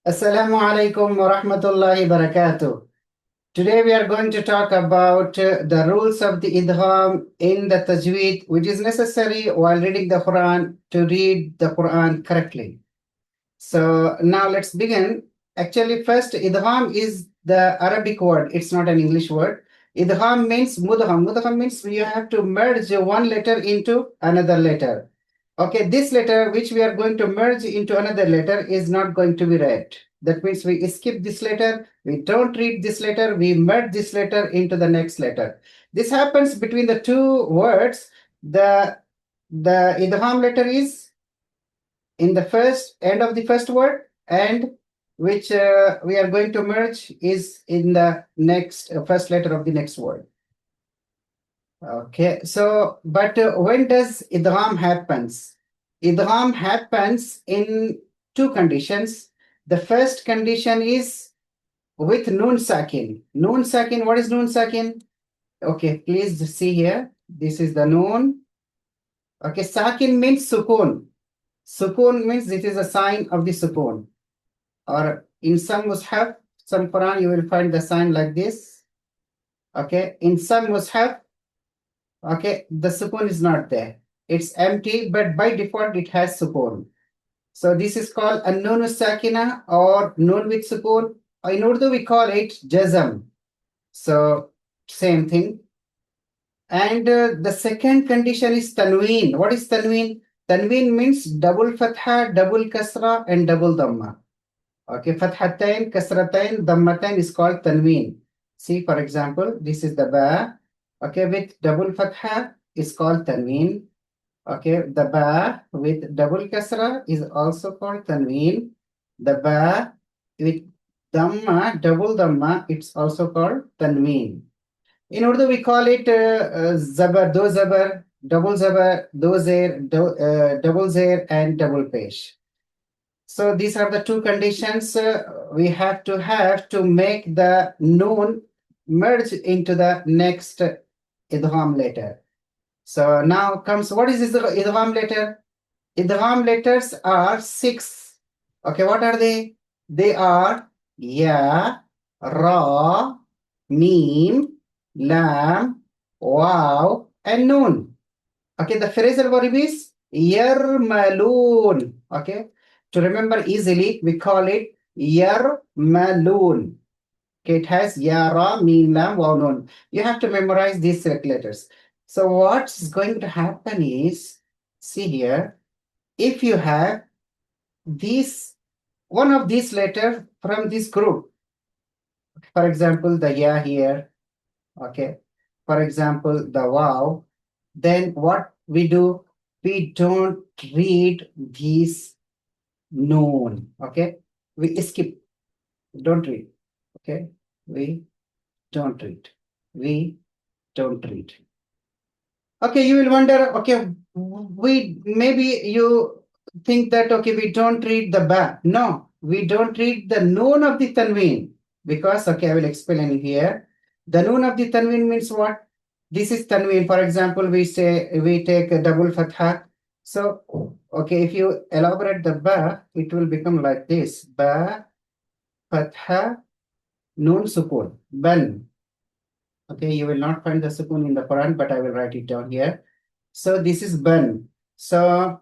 Assalamu alaikum wa rahmatullahi barakatuh. Today we are going to talk about the rules of the idgham in the tajweed, which is necessary while reading the Quran to read the Quran correctly. So now let's begin. Actually, first, idgham is the Arabic word. It's not an English word. Idgham means mudgham. Mudgham means you have to merge one letter into another letter. Okay, this letter which we are going to merge into another letter is not going to be read. That means we skip this letter, we don't read this letter, we merge this letter into the next letter. This happens between the two words. The idgham letter is in the first end of the first word, and which we are going to merge is in the next first letter of the next word. Okay, so but when does idgham happens? Idgham happens in two conditions. The first condition is with noon sakin. Noon sakin, what is noon sakin? Okay, please see here. This is the noon. Okay, sakin means sukun. Sukun means it is a sign of the sukun. Or in some mushaf, some Quran, you will find the sign like this. Okay, in some mushaf, okay, the sukun is not there. It's empty, but by default it has sukun. So this is called a nun sakina or nun with sukun. In Urdu we call it jazam. So same thing. And the second condition is tanween. What is tanween? Tanween means double fatha, double kasra, and double dhamma. Okay, fathatain, kasratain, dhammatain is called tanween. See, for example, this is the ba. Okay, with double fatha is called tanween. Okay, the ba with double kasra is also called tanween. The ba with dhamma, double dhamma, it's also called tanween. In Urdu, we call it zabar, do zabar, double zabar, do zer, double zer, and double pesh. So these are the two conditions we have to make the noon merge into the next idgham letter. So now comes, what is this idgham letter? Idgham letters are six. Okay, what are they? They are ya, ra, mim, lam, waw, and noon. Okay, the phrasal verb is yarmaloon. Okay, to remember easily, we call it yarmaloon. Okay, it has yara, mim, lam, waw, noon. You have to memorize these letters. So what's going to happen is, see here, if you have these one of these letters from this group, for example, the ya here, okay, for example, the wow, then what we do, we don't read these noon, okay, we skip, don't read, okay, we don't read, we don't read. Okay, you will wonder, okay, we maybe you think that, okay, we don't read the ba. No, we don't read the noon of the tanween because, okay, I will explain here. The noon of the tanween means what? This is tanween. For example, we say we take a double fatha. So, okay, if you elaborate the ba, it will become like this: ba, fatha, noon, sukun, ban. Okay, you will not find the sukun in the Quran, but I will write it down here. So this is ban. So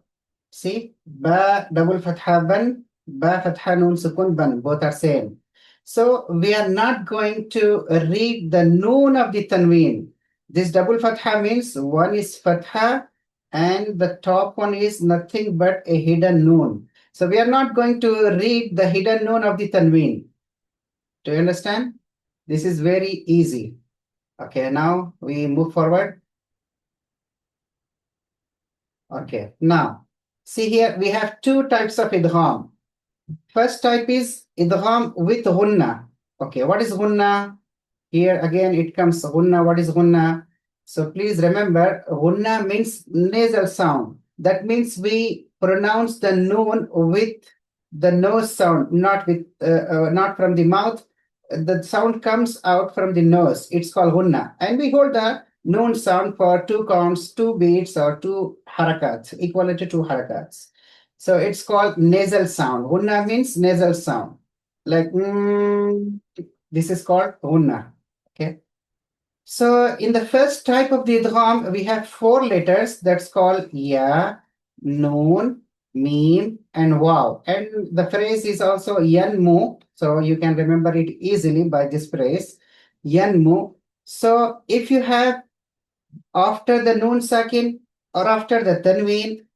see, ba double fatha ban, ba fatha noon sukun ban, both are same. So we are not going to read the noon of the tanween. This double fatha means one is fatha and the top one is nothing but a hidden noon. So we are not going to read the hidden noon of the tanween. Do you understand? This is very easy. Okay, now we move forward. Okay, now see here we have two types of idgham. First type is idgham with ghunna. Okay, what is ghunna? Here again it comes ghunna. What is ghunna? So please remember, ghunna means nasal sound. That means we pronounce the noon with the nose sound, not with not from the mouth. The sound comes out from the nose. It's called ghunna, and we hold the noon sound for two counts, two beats, or two harakats, equal to two harakats. So it's called nasal sound. Ghunna means nasal sound. like this is called gunna. Okay. So in the first type of the idgham, we have four letters that's called ya, noon, meme, and wow. And the phrase is also yanmu. So you can remember it easily by this phrase, yanmu. So if you have after the noon sakin or after the tanween,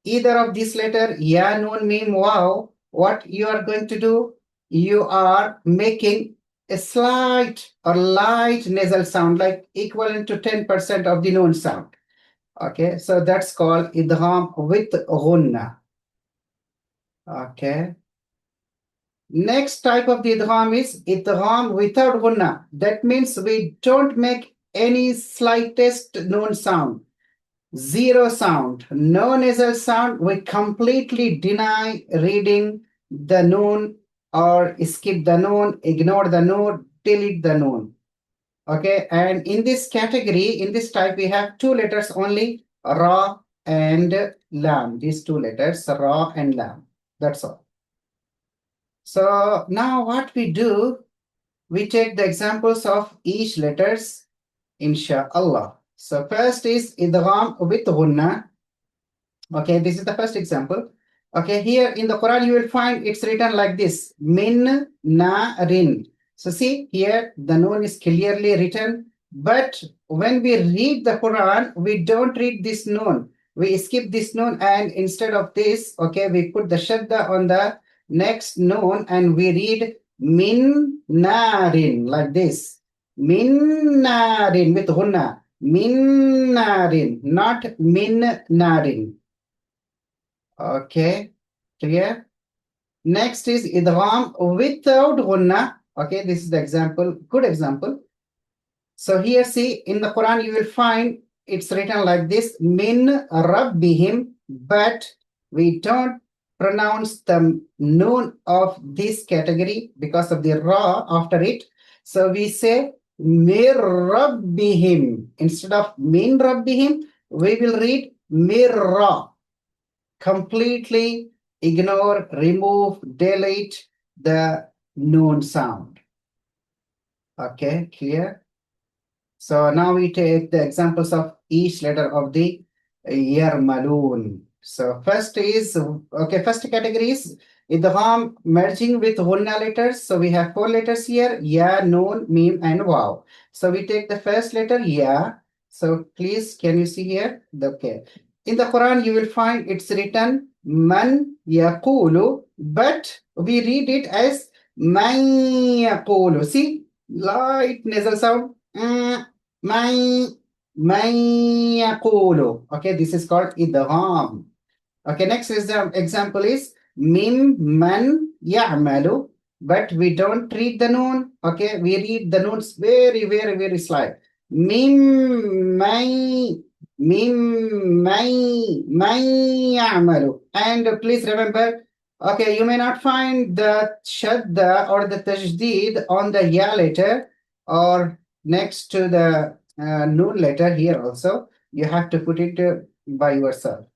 either of these letter, ya, noon, meme, wow, what you are going to do? You are making a slight or light nasal sound, like equivalent to 10% of the noon sound. Okay, so that's called idgham with ghunna. Okay. Next type of the idgham is idgham without ghunna. That means we don't make any slightest noon sound. Zero sound, no nasal sound. We completely deny reading the noon or skip the noon, ignore the noon, delete the noon. Okay, and in this category, in this type, we have two letters only, ra and lam. These two letters, ra and lam. That's all. So now what we do, we take the examples of each letters, inshallah. So first is idgham with ghunna. Okay, this is the first example. Okay, here in the Quran, you will find it's written like this, min na rin. So see here, the noon is clearly written, but when we read the Quran, we don't read this noon. We skip this noon, and instead of this, okay, we put the shadda on the next noon and we read min narin like this. Min narin with ghunna. Min narin, not min narin. Okay, clear? Next is idgham without gunna. Okay, this is the example, good example. So here see in the Quran you will find it's written like this, min rabbihim, but we don't pronounce the noon of this category because of the ra after it. So we say mir rabbihim. Instead of min rabbihim, we will read mirra. Completely ignore, remove, delete the noon sound. Okay, clear? So now we take the examples of each letter of the yarmalun. So first is, okay, first category is idgham merging with ghunna letters. So we have four letters here, ya, noon, meme, and wow. So we take the first letter, ya. So please, can you see here? Okay. In the Quran, you will find it's written man yaqulu, but we read it as man yaqulu. See, light nasal sound. Man yaqulu. Okay, this is called idgham. Okay, next is the example is mim man ya'malu, but we don't read the noon. Okay, we read the noons very, very, very slight. Mim man ya'malu. And please remember, okay, you may not find the shadda or the tajdeed on the ya letter or next to the noon letter here also. You have to put it by yourself.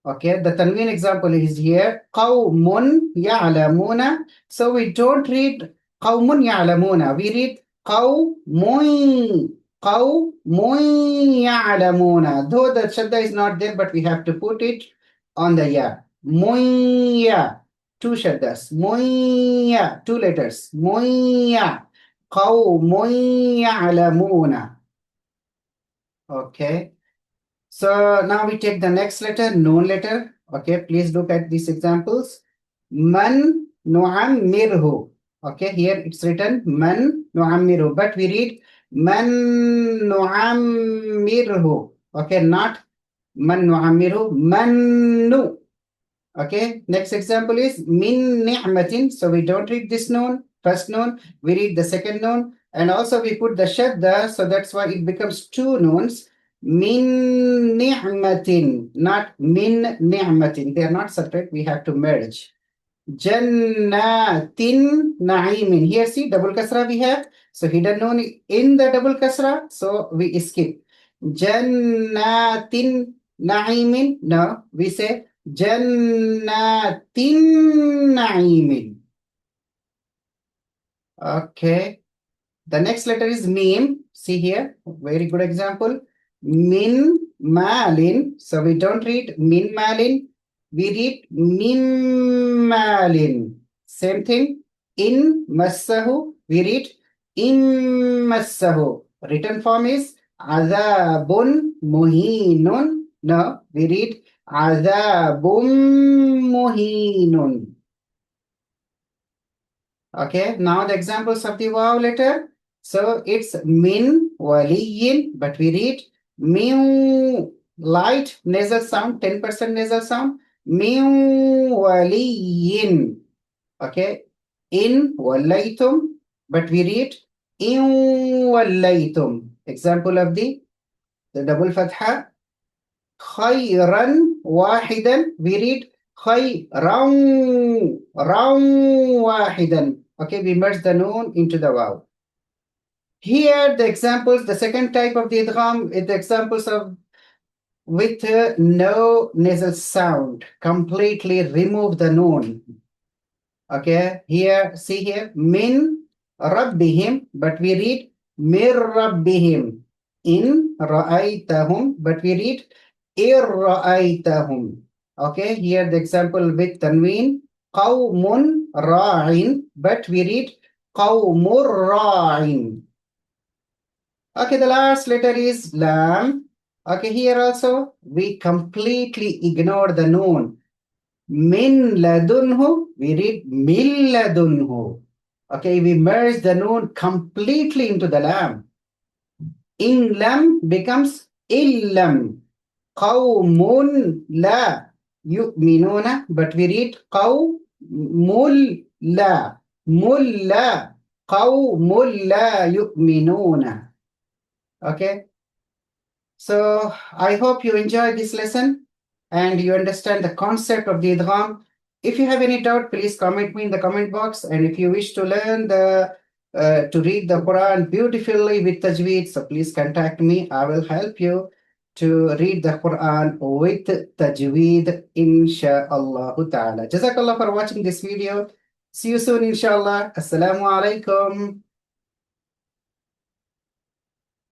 Okay, the tanween example is here. قَوْمٌ يَعْلَمُونَ. So we don't read قَوْمٌ يَعْلَمُونَ. We read قَوْمٌ يَعْلَمُونَ. Though the shadda is not there, but we have to put it on the ya. Munya. Two shaddas. Munya. Two letters. Munya. قَوْمٌ يَعْلَمُونَ. Okay. So now we take the next letter, noon letter. Okay, please look at these examples. Man nu'ammirhu. Okay, here it's written man nu'ammirhu, but we read man nu'ammirhu. Okay, not man nu'ammirhu, mannu. Okay, next example is min ni'matin. So we don't read this noon, first noon, we read the second noon, and also we put the shadda, so that's why it becomes two noons. Min ni'matin, not min ni'matin. They are not separate, we have to merge. Jannatin na'imin. Here see double kasra we have. So hidden noon in the double kasra, so we skip. Jannatin na'imin. No, we say Jannatin na'imin. Okay. The next letter is mim. See here, very good example. Min malin. So we don't read min malin. We read mim malin. Same thing. In massahu. We read in massahu. Written form is azabun muhinun. No, we read azabun muhinun. Okay, now the examples of the wow letter. So it's min waliyin, but we read mew, light nasal sound, 10% nasal sound. Mew waliyin. Okay, in wallaytum, but we read in wallaytum. Example of the double fatha. خيرا واحدا, we read خيرا واحدا. Okay, we merge the noon into the wow. Here the examples, the second type of the idgham is the examples of with no nasal sound, completely remove the noon. Okay, here, see here, min rabbihim, but we read mir rabbihim. In ra'aytahum, but we read ir ra'aytahum. Okay, here the example with tanween, qawmun ra'in, but we read qawmur ra'in. Okay, the last letter is lam. Okay, here also we completely ignore the noon. Min ladunhu, we read min ladunhu. Okay, we merge the noon completely into the lam. In lam becomes illam. Qawmun la yu'minuna, but we read qawmul la. Mulla. Qawmul la yu'minuna. Okay. So I hope you enjoyed this lesson and you understand the concept of the idgham. If you have any doubt, please comment me in the comment box. And if you wish to learn to read the Quran beautifully with tajweed, so please contact me. I will help you to read the Quran with tajweed, insha'Allah ta'ala. Jazakallah for watching this video. See you soon, inshallah. Assalamu alaikum.